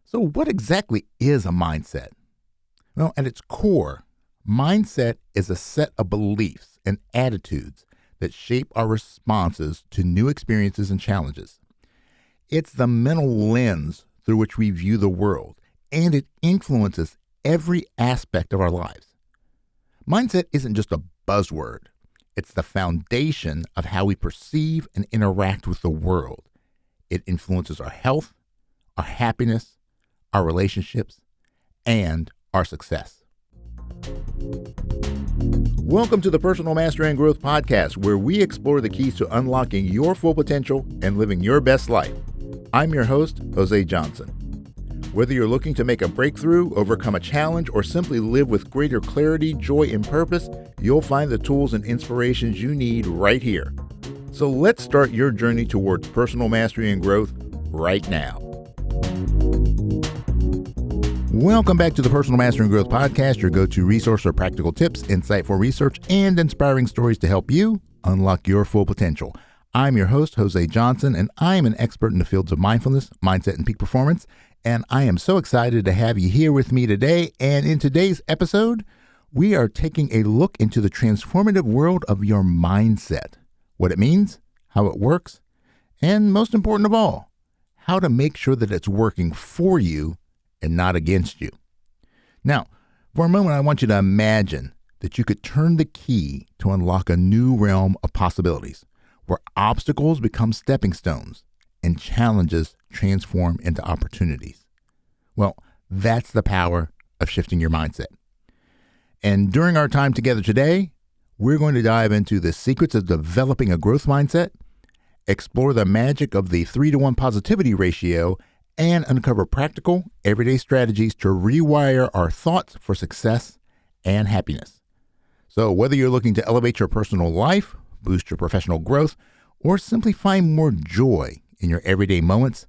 So, what exactly is a mindset? Well, at its core, mindset is a set of beliefs and attitudes that shape our responses to new experiences and challenges. It's the mental lens through which we view the world, and it influences every aspect of our lives. Mindset isn't just a buzzword. It's the foundation of how we perceive and interact with the world. It influences our health, our happiness, our relationships, and our success. Welcome to the Personal Mastery and Growth Podcast, where we explore the keys to unlocking your full potential and living your best life. I'm your host, Jose Johnson. Whether you're looking to make a breakthrough, overcome a challenge, or simply live with greater clarity, joy, and purpose, you'll find the tools and inspirations you need right here. So let's start your journey towards personal mastery and growth right now. Welcome back to the Personal Mastery and Growth Podcast, your go-to resource for practical tips, insightful research, and inspiring stories to help you unlock your full potential. I'm your host, Jose Johnson, and I am an expert in the fields of mindfulness, mindset, and peak performance. And I am so excited to have you here with me today. And in today's episode, we are taking a look into the transformative world of your mindset, what it means, how it works, and most important of all, how to make sure that it's working for you and not against you. Now, for a moment, I want you to imagine that you could turn the key to unlock a new realm of possibilities, where obstacles become stepping stones and challenges transform into opportunities. Well, that's the power of shifting your mindset. And during our time together today, we're going to dive into the secrets of developing a growth mindset, explore the magic of the 3-to-1 positivity ratio, and uncover practical, everyday strategies to rewire our thoughts for success and happiness. So whether you're looking to elevate your personal life, boost your professional growth, or simply find more joy in your everyday moments,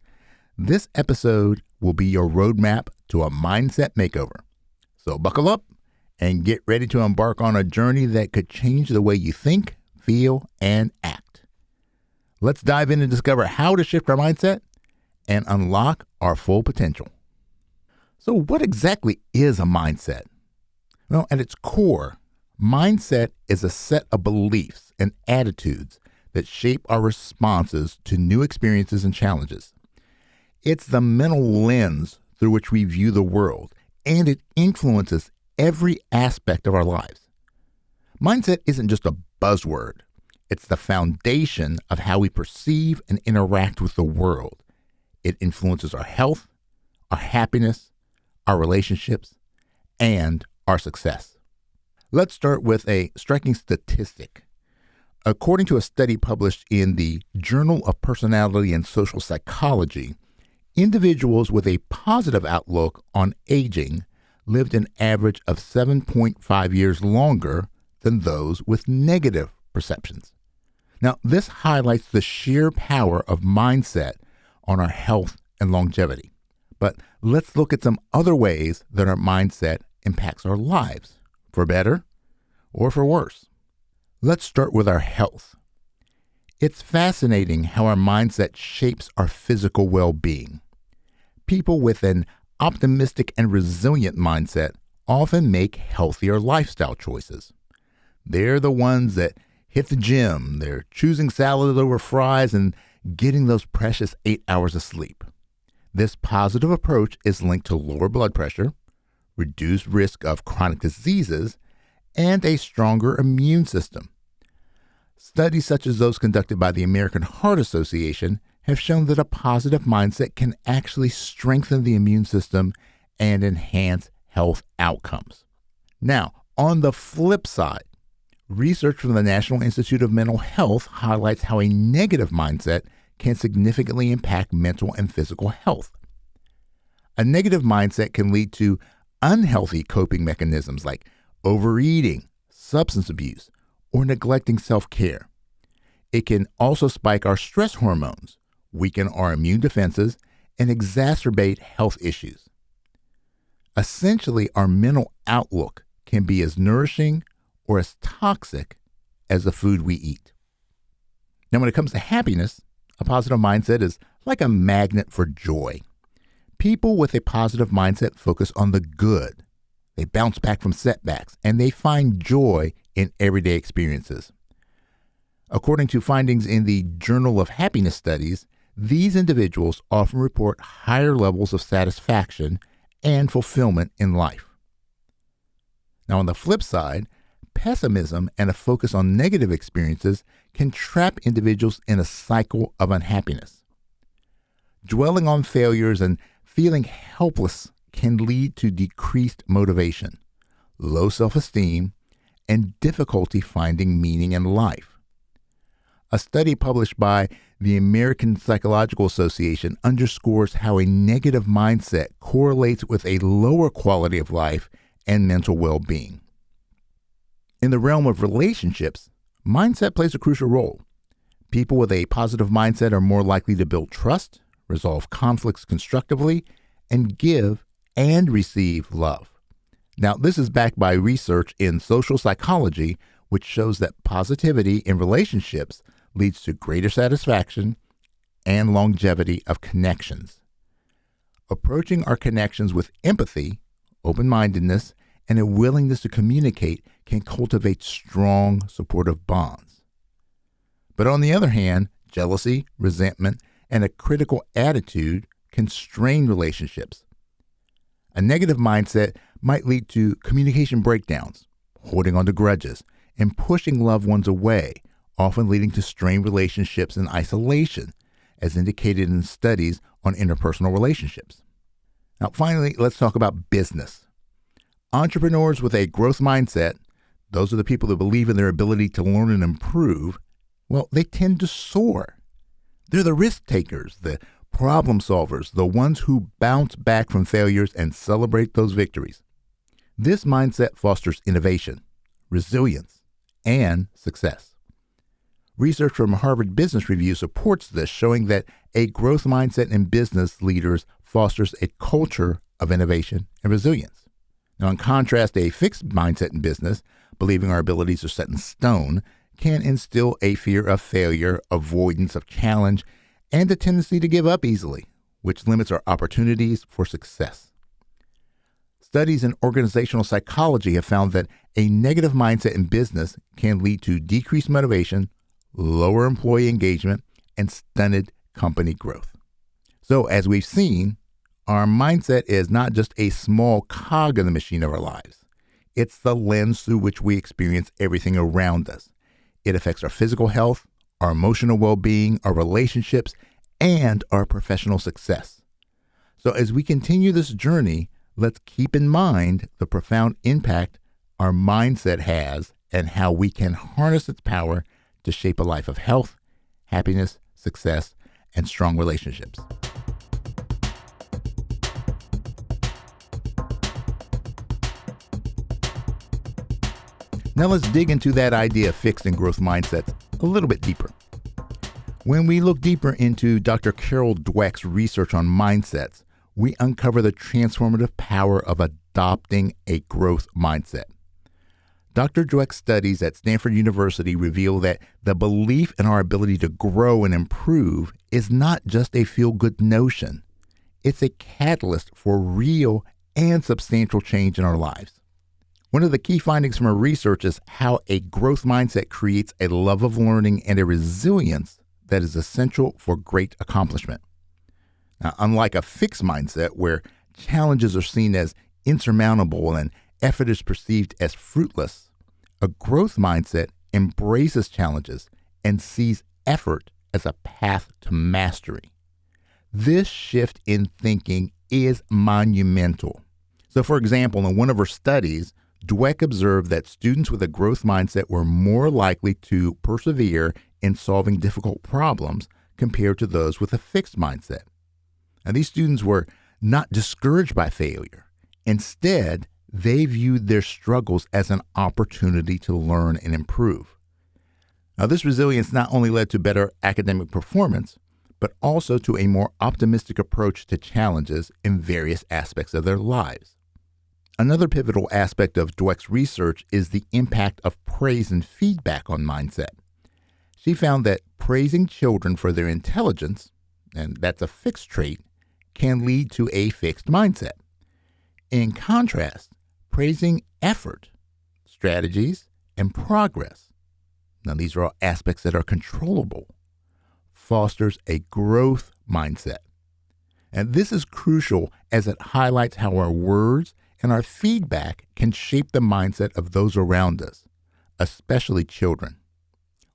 this episode will be your roadmap to a mindset makeover. So buckle up and get ready to embark on a journey that could change the way you think, feel, and act. Let's dive in and discover how to shift our mindset and unlock our full potential. So what exactly is a mindset? Well, at its core, mindset is a set of beliefs and attitudes that shape our responses to new experiences and challenges. It's the mental lens through which we view the world, and it influences every aspect of our lives. Mindset isn't just a buzzword. It's the foundation of how we perceive and interact with the world. It influences our health, our happiness, our relationships, and our success. Let's start with a striking statistic. According to a study published in the Journal of Personality and Social Psychology, individuals with a positive outlook on aging lived an average of 7.5 years longer than those with negative perceptions. Now, this highlights the sheer power of mindset on our health and longevity. But let's look at some other ways that our mindset impacts our lives, for better or for worse. Let's start with our health. It's fascinating how our mindset shapes our physical well-being. People with an optimistic and resilient mindset often make healthier lifestyle choices. They're the ones that hit the gym, they're choosing salad over fries, and getting those precious 8 hours of sleep. This positive approach is linked to lower blood pressure, reduced risk of chronic diseases, and a stronger immune system. Studies such as those conducted by the American Heart Association have shown that a positive mindset can actually strengthen the immune system and enhance health outcomes. Now, on the flip side, research from the National Institute of Mental Health highlights how a negative mindset can significantly impact mental and physical health. A negative mindset can lead to unhealthy coping mechanisms like overeating, substance abuse, or neglecting self-care. It can also spike our stress hormones, weaken our immune defenses, and exacerbate health issues. Essentially, our mental outlook can be as nourishing or as toxic as the food we eat. Now, when it comes to happiness, a positive mindset is like a magnet for joy. People with a positive mindset focus on the good. They bounce back from setbacks, and they find joy in everyday experiences. According to findings in the Journal of Happiness Studies, these individuals often report higher levels of satisfaction and fulfillment in life. Now, on the flip side, pessimism and a focus on negative experiences can trap individuals in a cycle of unhappiness. Dwelling on failures and feeling helpless can lead to decreased motivation, low self-esteem, and difficulty finding meaning in life. A study published by the American Psychological Association underscores how a negative mindset correlates with a lower quality of life and mental well-being. In the realm of relationships, mindset plays a crucial role. People with a positive mindset are more likely to build trust, resolve conflicts constructively, and give and receive love. Now, this is backed by research in social psychology, which shows that positivity in relationships leads to greater satisfaction and longevity of connections. Approaching our connections with empathy, open-mindedness, and a willingness to communicate can cultivate strong, supportive bonds. But on the other hand, jealousy, resentment, and a critical attitude can strain relationships. A negative mindset might lead to communication breakdowns, holding on to grudges, and pushing loved ones away, often leading to strained relationships and isolation, as indicated in studies on interpersonal relationships. Now, finally, let's talk about business. Entrepreneurs with a growth mindset, those are the people that believe in their ability to learn and improve, well, they tend to soar. They're the risk takers, the problem solvers, the ones who bounce back from failures and celebrate those victories. This mindset fosters innovation, resilience, and success. Research from Harvard Business Review supports this, showing that a growth mindset in business leaders fosters a culture of innovation and resilience. Now, in contrast, a fixed mindset in business, believing our abilities are set in stone, can instill a fear of failure, avoidance of challenge, and a tendency to give up easily, which limits our opportunities for success. Studies in organizational psychology have found that a negative mindset in business can lead to decreased motivation, lower employee engagement, and stunted company growth. So, as we've seen, our mindset is not just a small cog in the machine of our lives. It's the lens through which we experience everything around us. It affects our physical health, our emotional well-being, our relationships, and our professional success. So as we continue this journey, let's keep in mind the profound impact our mindset has and how we can harness its power to shape a life of health, happiness, success, and strong relationships. Now let's dig into that idea of fixed and growth mindsets a little bit deeper. When we look deeper into Dr. Carol Dweck's research on mindsets, we uncover the transformative power of adopting a growth mindset. Dr. Dweck's studies at Stanford University reveal that the belief in our ability to grow and improve is not just a feel-good notion. It's a catalyst for real and substantial change in our lives. One of the key findings from her research is how a growth mindset creates a love of learning and a resilience that is essential for great accomplishment. Now, unlike a fixed mindset where challenges are seen as insurmountable and effort is perceived as fruitless, a growth mindset embraces challenges and sees effort as a path to mastery. This shift in thinking is monumental. So, for example, in one of her studies, Dweck observed that students with a growth mindset were more likely to persevere in solving difficult problems compared to those with a fixed mindset. Now, these students were not discouraged by failure. Instead, they viewed their struggles as an opportunity to learn and improve. Now, this resilience not only led to better academic performance, but also to a more optimistic approach to challenges in various aspects of their lives. Another pivotal aspect of Dweck's research is the impact of praise and feedback on mindset. She found that praising children for their intelligence, and that's a fixed trait, can lead to a fixed mindset. In contrast, praising effort, strategies, and progress, now these are all aspects that are controllable, fosters a growth mindset. And this is crucial as it highlights how our words and our feedback can shape the mindset of those around us, especially children.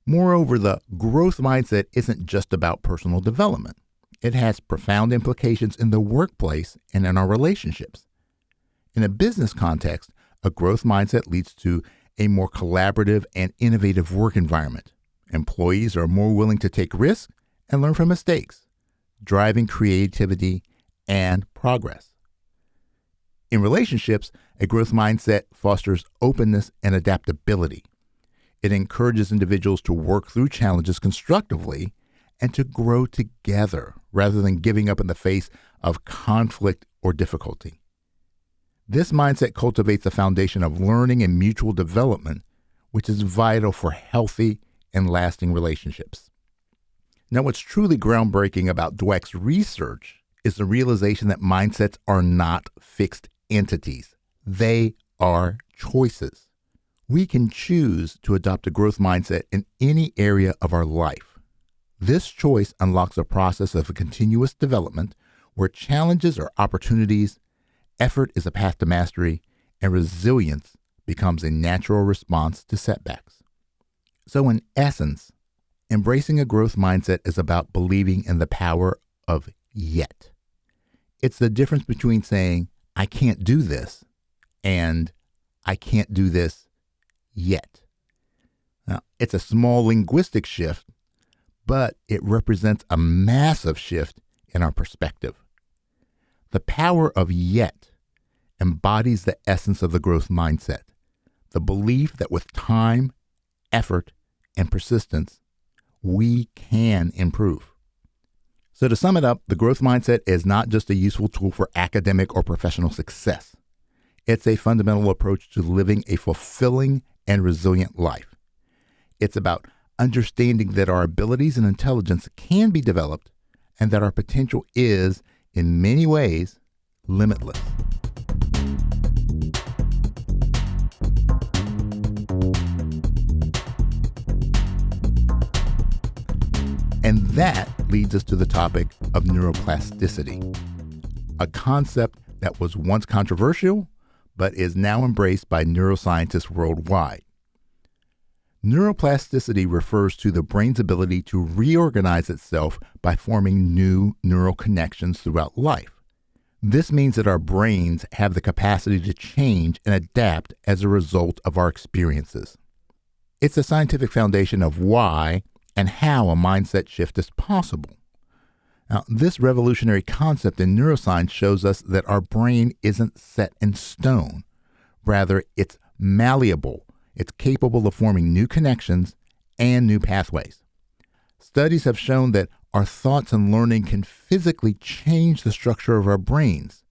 Moreover, the growth mindset isn't just about personal development. It has profound implications in the workplace and in our relationships. In a business context, a growth mindset leads to a more collaborative and innovative work environment. Employees are more willing to take risks and learn from mistakes, driving creativity and progress. In relationships, a growth mindset fosters openness and adaptability. It encourages individuals to work through challenges constructively and to grow together rather than giving up in the face of conflict or difficulty. This mindset cultivates a foundation of learning and mutual development, which is vital for healthy and lasting relationships. Now, what's truly groundbreaking about Dweck's research is the realization that mindsets are not fixed entities. They are choices. We can choose to adopt a growth mindset in any area of our life. This choice unlocks a process of continuous development where challenges are opportunities, effort is a path to mastery, and resilience becomes a natural response to setbacks. So in essence, embracing a growth mindset is about believing in the power of yet. It's the difference between saying, I can't do this, and I can't do this yet. Now, it's a small linguistic shift, but it represents a massive shift in our perspective. The power of yet embodies the essence of the growth mindset, the belief that with time, effort, and persistence, we can improve. So to sum it up, the growth mindset is not just a useful tool for academic or professional success. It's a fundamental approach to living a fulfilling and resilient life. It's about understanding that our abilities and intelligence can be developed and that our potential is, in many ways, limitless. And that leads us to the topic of neuroplasticity, a concept that was once controversial, but is now embraced by neuroscientists worldwide. Neuroplasticity refers to the brain's ability to reorganize itself by forming new neural connections throughout life. This means that our brains have the capacity to change and adapt as a result of our experiences. It's the scientific foundation of why and how a mindset shift is possible. Now, this revolutionary concept in neuroscience shows us that our brain isn't set in stone. Rather, it's malleable. It's capable of forming new connections and new pathways. Studies have shown that our thoughts and learning can physically change the structure of our brains,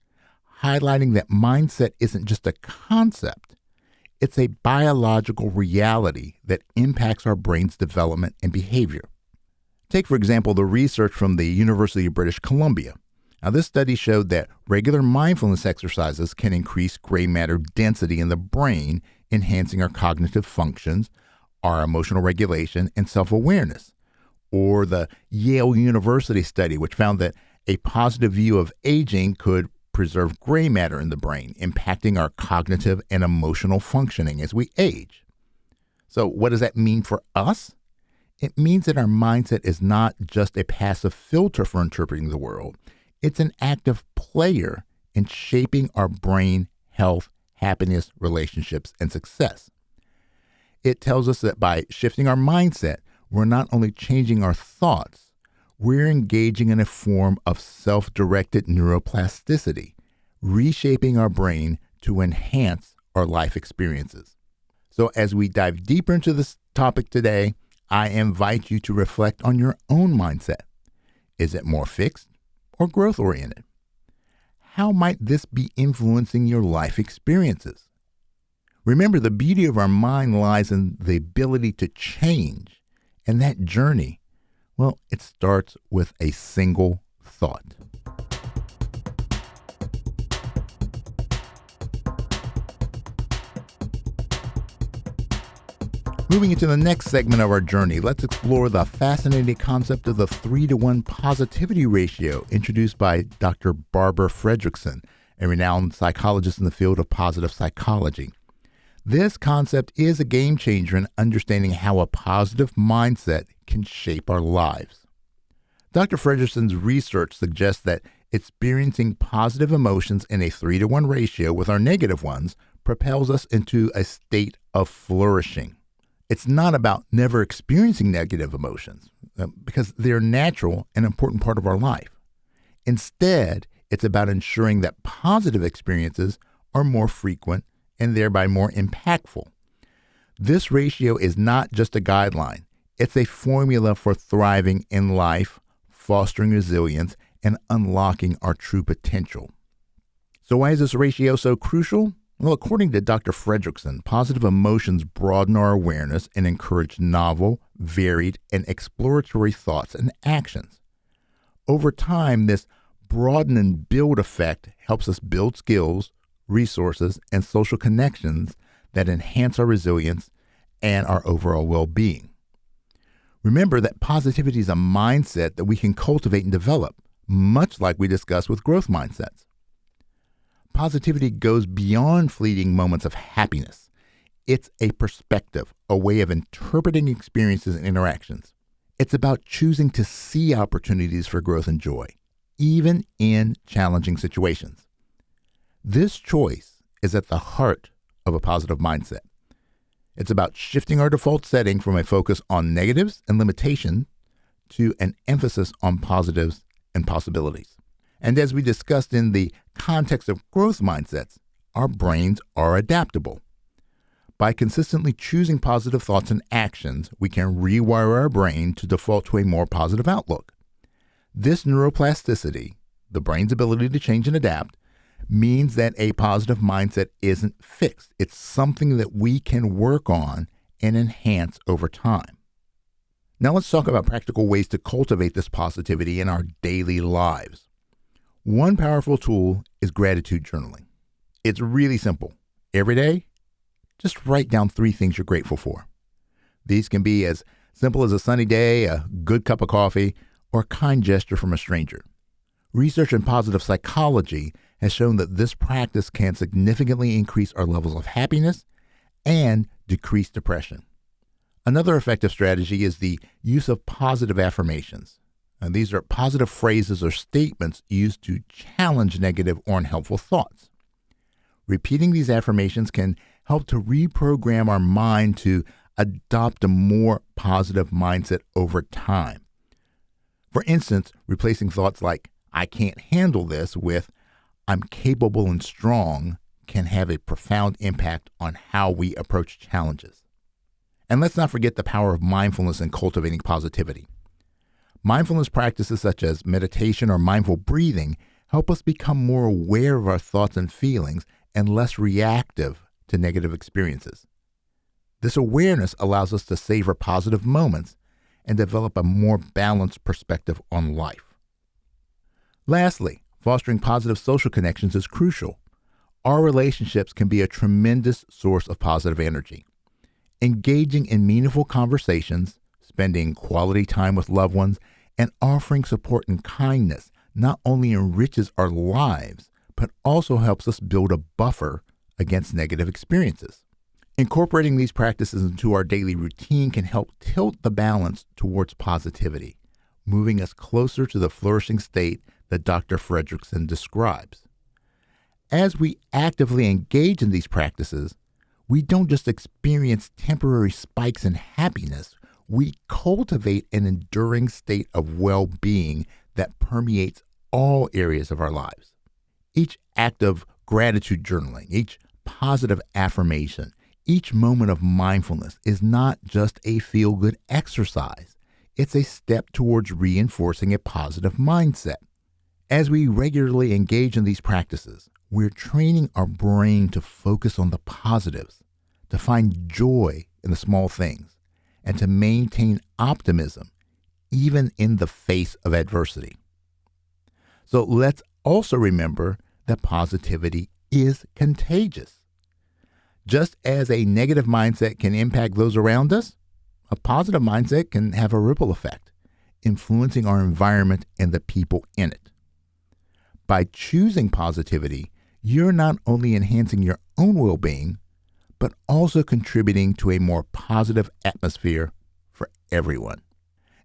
highlighting that mindset isn't just a concept. It's a biological reality that impacts our brain's development and behavior. Take, for example, the research from the University of British Columbia. Now, this study showed that regular mindfulness exercises can increase gray matter density in the brain, enhancing our cognitive functions, our emotional regulation, and self-awareness. Or the Yale University study, which found that a positive view of aging could preserve gray matter in the brain, impacting our cognitive and emotional functioning as we age. So what does that mean for us? It means that our mindset is not just a passive filter for interpreting the world. It's an active player in shaping our brain health, happiness, relationships, and success. It tells us that by shifting our mindset, we're not only changing our thoughts, we're engaging in a form of self-directed neuroplasticity, reshaping our brain to enhance our life experiences. So as we dive deeper into this topic today, I invite you to reflect on your own mindset. Is it more fixed or growth-oriented? How might this be influencing your life experiences? Remember, the beauty of our mind lies in the ability to change. And that journey, well, it starts with a single thought. Moving into the next segment of our journey, let's explore the fascinating concept of the 3-to-1 positivity ratio introduced by Dr. Barbara Fredrickson, a renowned psychologist in the field of positive psychology. This concept is a game changer in understanding how a positive mindset can shape our lives. Dr. Fredrickson's research suggests that experiencing positive emotions in a 3-to-1 ratio with our negative ones propels us into a state of flourishing. It's not about never experiencing negative emotions because they're natural and important part of our life. Instead, it's about ensuring that positive experiences are more frequent and thereby more impactful. This ratio is not just a guideline. It's a formula for thriving in life, fostering resilience, and unlocking our true potential. So why is this ratio so crucial? Well, according to Dr. Fredrickson, positive emotions broaden our awareness and encourage novel, varied, and exploratory thoughts and actions. Over time, this broaden and build effect helps us build skills, resources, and social connections that enhance our resilience and our overall well-being. Remember that positivity is a mindset that we can cultivate and develop, much like we discussed with growth mindsets. Positivity goes beyond fleeting moments of happiness. It's a perspective, a way of interpreting experiences and interactions. It's about choosing to see opportunities for growth and joy, even in challenging situations. This choice is at the heart of a positive mindset. It's about shifting our default setting from a focus on negatives and limitation to an emphasis on positives and possibilities. And as we discussed in the context of growth mindsets, our brains are adaptable. By consistently choosing positive thoughts and actions, we can rewire our brain to default to a more positive outlook. This neuroplasticity, the brain's ability to change and adapt, means that a positive mindset isn't fixed. It's something that we can work on and enhance over time. Now let's talk about practical ways to cultivate this positivity in our daily lives. One powerful tool is gratitude journaling. It's really simple. Every day, just write down 3 things you're grateful for. These can be as simple as a sunny day, a good cup of coffee, or a kind gesture from a stranger. Research in positive psychology has shown that this practice can significantly increase our levels of happiness and decrease depression. Another effective strategy is the use of positive affirmations. And these are positive phrases or statements used to challenge negative or unhelpful thoughts. Repeating these affirmations can help to reprogram our mind to adopt a more positive mindset over time. For instance, replacing thoughts like, I can't handle this with, I'm capable and strong can have a profound impact on how we approach challenges. And let's not forget the power of mindfulness in cultivating positivity. Mindfulness practices such as meditation or mindful breathing help us become more aware of our thoughts and feelings and less reactive to negative experiences. This awareness allows us to savor positive moments and develop a more balanced perspective on life. Lastly, fostering positive social connections is crucial. Our relationships can be a tremendous source of positive energy. Engaging in meaningful conversations, spending quality time with loved ones, and offering support and kindness not only enriches our lives, but also helps us build a buffer against negative experiences. Incorporating these practices into our daily routine can help tilt the balance towards positivity, moving us closer to the flourishing state that Dr. Fredrickson describes. As we actively engage in these practices, we don't just experience temporary spikes in happiness, we cultivate an enduring state of well-being that permeates all areas of our lives. Each act of gratitude journaling, each positive affirmation, each moment of mindfulness is not just a feel-good exercise. It's a step towards reinforcing a positive mindset. As we regularly engage in these practices, we're training our brain to focus on the positives, to find joy in the small things, and to maintain optimism even in the face of adversity. So let's also remember that positivity is contagious. Just as a negative mindset can impact those around us, a positive mindset can have a ripple effect, influencing our environment and the people in it. By choosing positivity, you're not only enhancing your own well-being, but also contributing to a more positive atmosphere for everyone.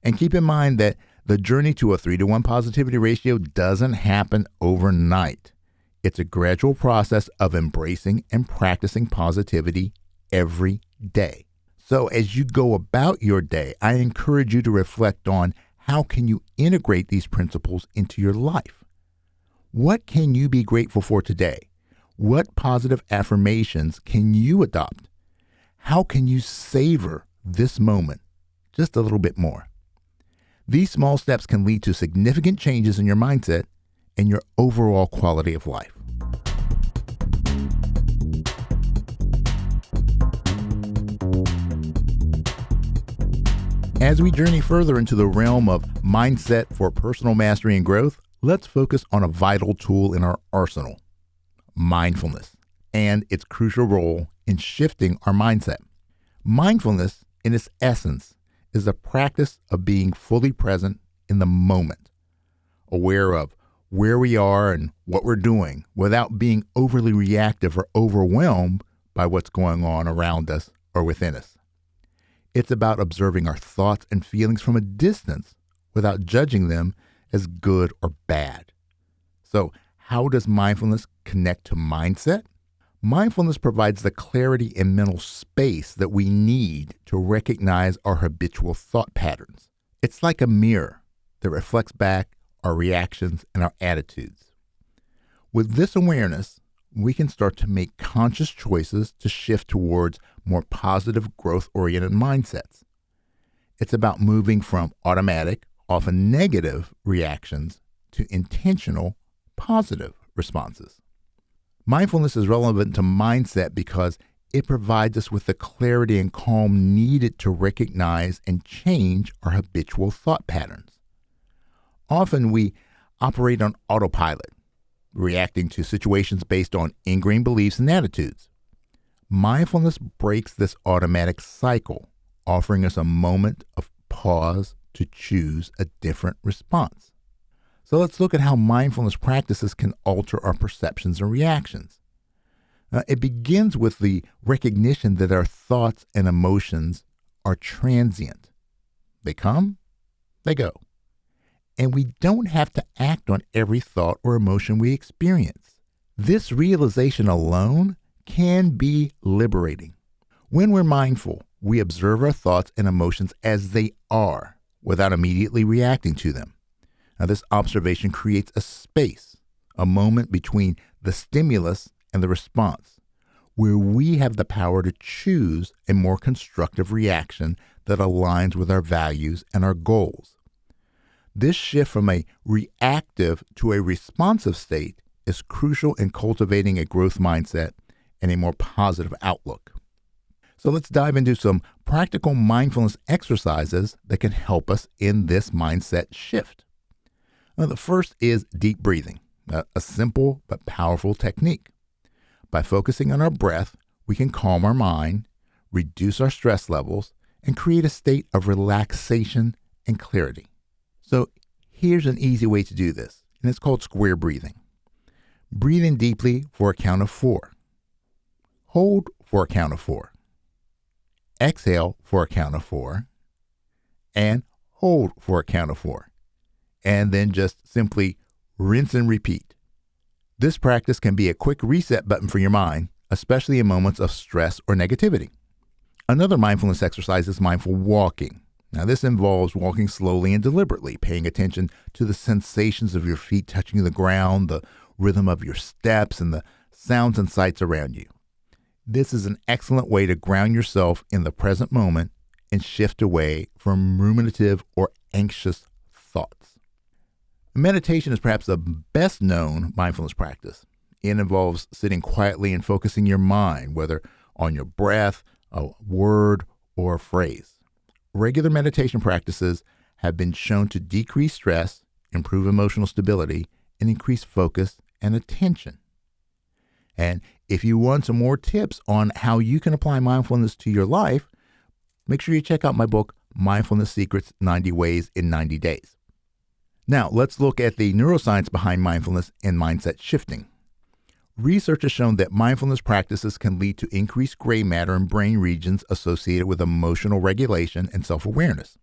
And keep in mind that the journey to a 3-to-1 positivity ratio doesn't happen overnight. It's a gradual process of embracing and practicing positivity every day. So as you go about your day, I encourage you to reflect on how can you integrate these principles into your life. What can you be grateful for today? What positive affirmations can you adopt? How can you savor this moment just a little bit more? These small steps can lead to significant changes in your mindset and your overall quality of life. As we journey further into the realm of mindset for personal mastery and growth, let's focus on a vital tool in our arsenal, mindfulness, and its crucial role in shifting our mindset. Mindfulness, in its essence, is the practice of being fully present in the moment, aware of where we are and what we're doing without being overly reactive or overwhelmed by what's going on around us or within us. It's about observing our thoughts and feelings from a distance without judging them as good or bad. So, how does mindfulness connect to mindset? Mindfulness provides the clarity and mental space that we need to recognize our habitual thought patterns. It's like a mirror that reflects back our reactions and our attitudes. With this awareness, we can start to make conscious choices to shift towards more positive, growth-oriented mindsets. It's about moving from automatic, often negative reactions to intentional, positive responses. Mindfulness is relevant to mindset because it provides us with the clarity and calm needed to recognize and change our habitual thought patterns. Often we operate on autopilot, reacting to situations based on ingrained beliefs and attitudes. Mindfulness breaks this automatic cycle, offering us a moment of pause to choose a different response. So let's look at how mindfulness practices can alter our perceptions and reactions. It begins with the recognition that our thoughts and emotions are transient. They come, they go. And we don't have to act on every thought or emotion we experience. This realization alone can be liberating. When we're mindful, we observe our thoughts and emotions as they are without immediately reacting to them. Now, this observation creates a space, a moment between the stimulus and the response, where we have the power to choose a more constructive reaction that aligns with our values and our goals. This shift from a reactive to a responsive state is crucial in cultivating a growth mindset and a more positive outlook. So let's dive into some practical mindfulness exercises that can help us in this mindset shift. Now, the first is deep breathing, a simple but powerful technique. By focusing on our breath, we can calm our mind, reduce our stress levels, and create a state of relaxation and clarity. So here's an easy way to do this, and it's called square breathing. Breathe in deeply for a count of 4. Hold for a count of 4. Exhale for a count of 4. And hold for a count of 4. And then just simply rinse and repeat. This practice can be a quick reset button for your mind, especially in moments of stress or negativity. Another mindfulness exercise is mindful walking. Now, this involves walking slowly and deliberately, paying attention to the sensations of your feet touching the ground, the rhythm of your steps, and the sounds and sights around you. This is an excellent way to ground yourself in the present moment and shift away from ruminative or anxious thoughts. Meditation is perhaps the best known mindfulness practice. It involves sitting quietly and focusing your mind, whether on your breath, a word, or a phrase. Regular meditation practices have been shown to decrease stress, improve emotional stability, and increase focus and attention. And if you want some more tips on how you can apply mindfulness to your life, make sure you check out my book, Mindfulness Secrets, 90 Ways in 90 Days. Now, let's look at the neuroscience behind mindfulness and mindset shifting. Research has shown that mindfulness practices can lead to increased gray matter in brain regions associated with emotional regulation and self-awareness.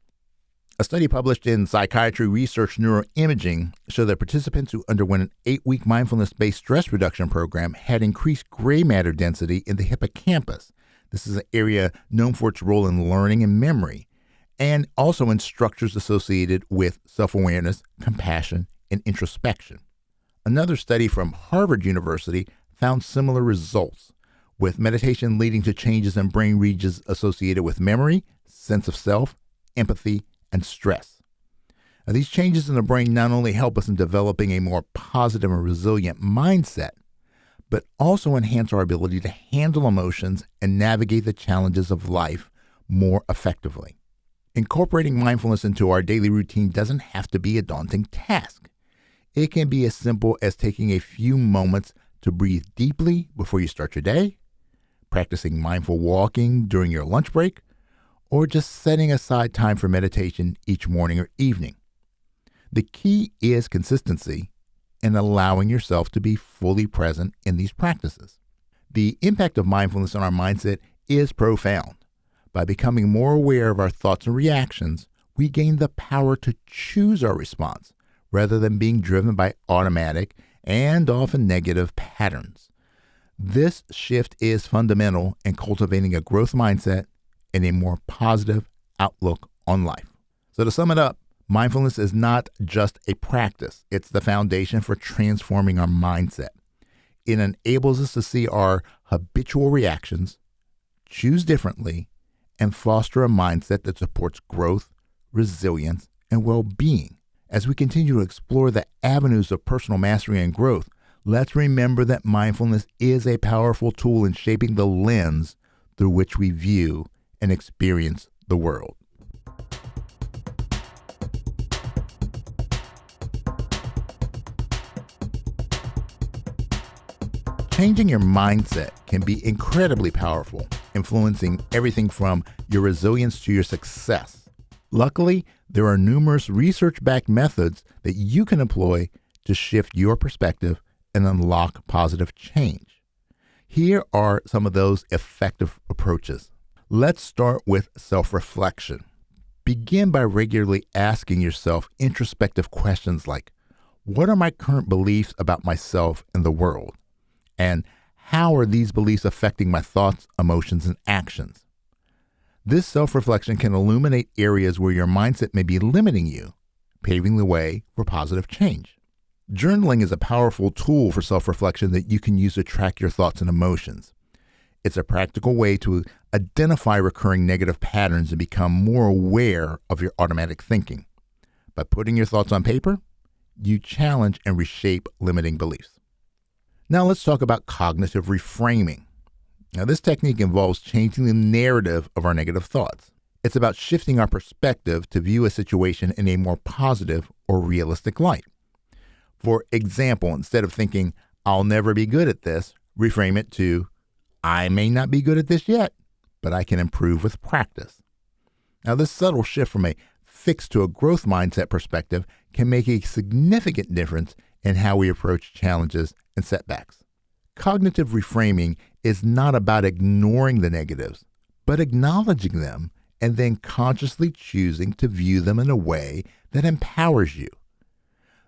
A study published in Psychiatry Research Neuroimaging showed that participants who underwent an 8-week mindfulness-based stress reduction program had increased gray matter density in the hippocampus. This is an area known for its role in learning and memory, and also in structures associated with self-awareness, compassion, and introspection. Another study from Harvard University found similar results, with meditation leading to changes in brain regions associated with memory, sense of self, empathy, and stress. Now, these changes in the brain not only help us in developing a more positive and resilient mindset, but also enhance our ability to handle emotions and navigate the challenges of life more effectively. Incorporating mindfulness into our daily routine doesn't have to be a daunting task. It can be as simple as taking a few moments to breathe deeply before you start your day, practicing mindful walking during your lunch break, or just setting aside time for meditation each morning or evening. The key is consistency and allowing yourself to be fully present in these practices. The impact of mindfulness on our mindset is profound. By becoming more aware of our thoughts and reactions, we gain the power to choose our response rather than being driven by automatic and often negative patterns. This shift is fundamental in cultivating a growth mindset and a more positive outlook on life. So to sum it up, mindfulness is not just a practice. It's the foundation for transforming our mindset. It enables us to see our habitual reactions, choose differently, and foster a mindset that supports growth, resilience, and well-being. As we continue to explore the avenues of personal mastery and growth, let's remember that mindfulness is a powerful tool in shaping the lens through which we view and experience the world. Changing your mindset can be incredibly powerful, influencing everything from your resilience to your success. Luckily, there are numerous research-backed methods that you can employ to shift your perspective and unlock positive change. Here are some of those effective approaches. Let's start with self-reflection. Begin by regularly asking yourself introspective questions like, what are my current beliefs about myself and the world? And how are these beliefs affecting my thoughts, emotions, and actions? This self-reflection can illuminate areas where your mindset may be limiting you, paving the way for positive change. Journaling is a powerful tool for self-reflection that you can use to track your thoughts and emotions. It's a practical way to identify recurring negative patterns and become more aware of your automatic thinking. By putting your thoughts on paper, you challenge and reshape limiting beliefs. Now let's talk about cognitive reframing. Now, this technique involves changing the narrative of our negative thoughts. It's about shifting our perspective to view a situation in a more positive or realistic light. For example, instead of thinking, I'll never be good at this, reframe it to, I may not be good at this yet, but I can improve with practice. Now, this subtle shift from a fixed to a growth mindset perspective can make a significant difference in how we approach challenges and setbacks. Cognitive reframing is not about ignoring the negatives, but acknowledging them and then consciously choosing to view them in a way that empowers you.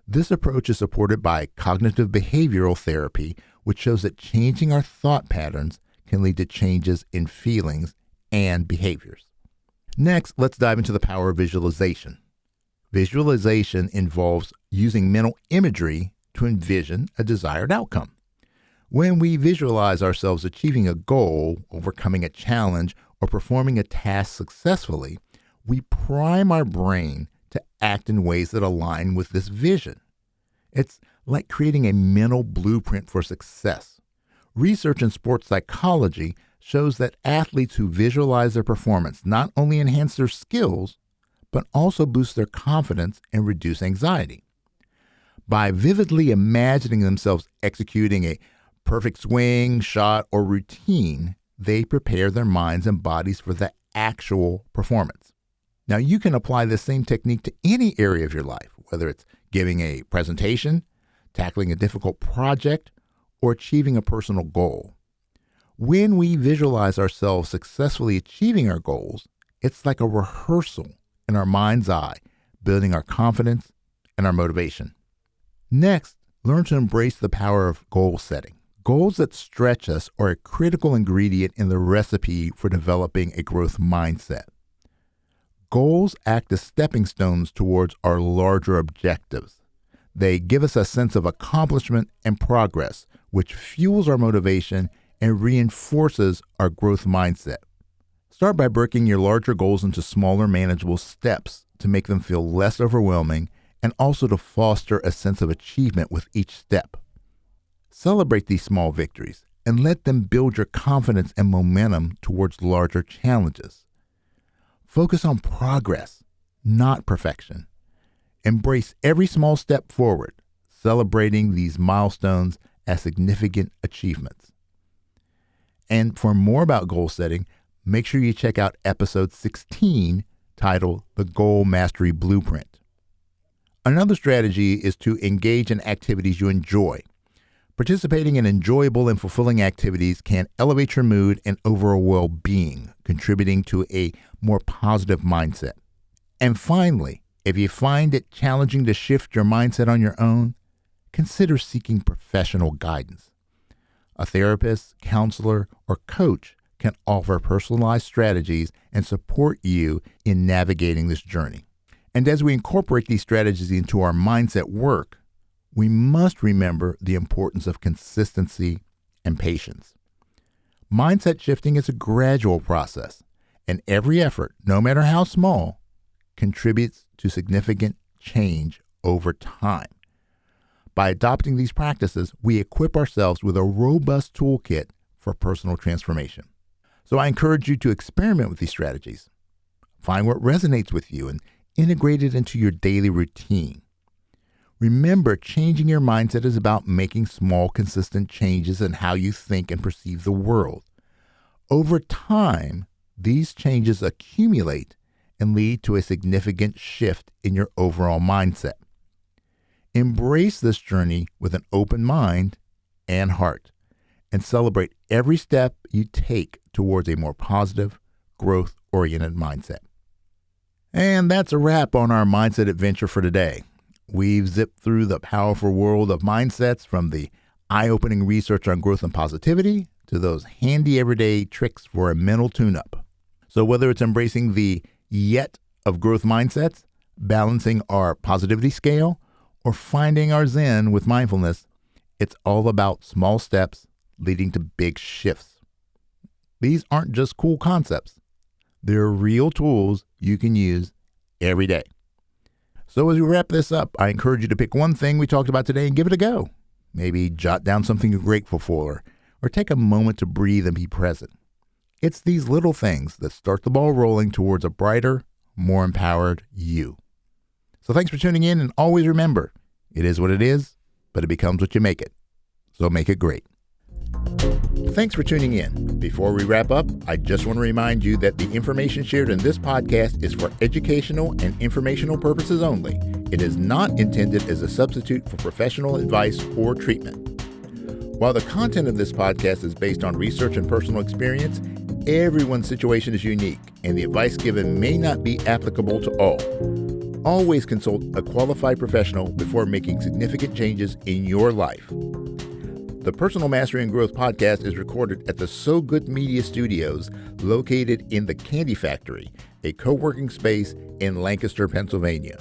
This approach is supported by cognitive behavioral therapy, which shows that changing our thought patterns can lead to changes in feelings and behaviors. Next, let's dive into the power of visualization. Visualization involves using mental imagery to envision a desired outcome. When we visualize ourselves achieving a goal, overcoming a challenge, or performing a task successfully, we prime our brain to act in ways that align with this vision. It's like creating a mental blueprint for success. Research in sports psychology shows that athletes who visualize their performance not only enhance their skills, but also boost their confidence and reduce anxiety. By vividly imagining themselves executing a perfect swing, shot, or routine, they prepare their minds and bodies for the actual performance. Now, you can apply this same technique to any area of your life, whether it's giving a presentation, tackling a difficult project, or achieving a personal goal. When we visualize ourselves successfully achieving our goals, it's like a rehearsal in our mind's eye, building our confidence and our motivation. Next, learn to embrace the power of goal setting. Goals that stretch us are a critical ingredient in the recipe for developing a growth mindset. Goals act as stepping stones towards our larger objectives. They give us a sense of accomplishment and progress, which fuels our motivation and reinforces our growth mindset. Start by breaking your larger goals into smaller, manageable steps to make them feel less overwhelming and also to foster a sense of achievement with each step. Celebrate these small victories and let them build your confidence and momentum towards larger challenges. Focus on progress, not perfection. Embrace every small step forward, celebrating these milestones as significant achievements. And for more about goal setting, make sure you check out episode 16, titled The Goal Mastery Blueprint. Another strategy is to engage in activities you enjoy. Participating in enjoyable and fulfilling activities can elevate your mood and overall well-being, contributing to a more positive mindset. And finally, if you find it challenging to shift your mindset on your own, consider seeking professional guidance. A therapist, counselor, or coach can offer personalized strategies and support you in navigating this journey. And as we incorporate these strategies into our mindset work, we must remember the importance of consistency and patience. Mindset shifting is a gradual process, and every effort, no matter how small, contributes to significant change over time. By adopting these practices, we equip ourselves with a robust toolkit for personal transformation. So I encourage you to experiment with these strategies. Find what resonates with you and integrate it into your daily routine. Remember, changing your mindset is about making small, consistent changes in how you think and perceive the world. Over time, these changes accumulate and lead to a significant shift in your overall mindset. Embrace this journey with an open mind and heart, and celebrate every step you take towards a more positive, growth-oriented mindset. And that's a wrap on our mindset adventure for today. We've zipped through the powerful world of mindsets, from the eye-opening research on growth and positivity to those handy everyday tricks for a mental tune-up. So whether it's embracing the yet of growth mindsets, balancing our positivity scale, or finding our zen with mindfulness, it's all about small steps leading to big shifts. These aren't just cool concepts. They're real tools you can use every day. So as we wrap this up, I encourage you to pick one thing we talked about today and give it a go. Maybe jot down something you're grateful for, or take a moment to breathe and be present. It's these little things that start the ball rolling towards a brighter, more empowered you. So thanks for tuning in, and always remember, it is what it is, but it becomes what you make it. So make it great. Thanks for tuning in. Before we wrap up, I just want to remind you that the information shared in this podcast is for educational and informational purposes only. It is not intended as a substitute for professional advice or treatment. While the content of this podcast is based on research and personal experience, everyone's situation is unique, and the advice given may not be applicable to all. Always consult a qualified professional before making significant changes in your life. The Personal Mastery and Growth podcast is recorded at the So Good Media Studios, located in the Candy Factory, a co-working space in Lancaster, Pennsylvania.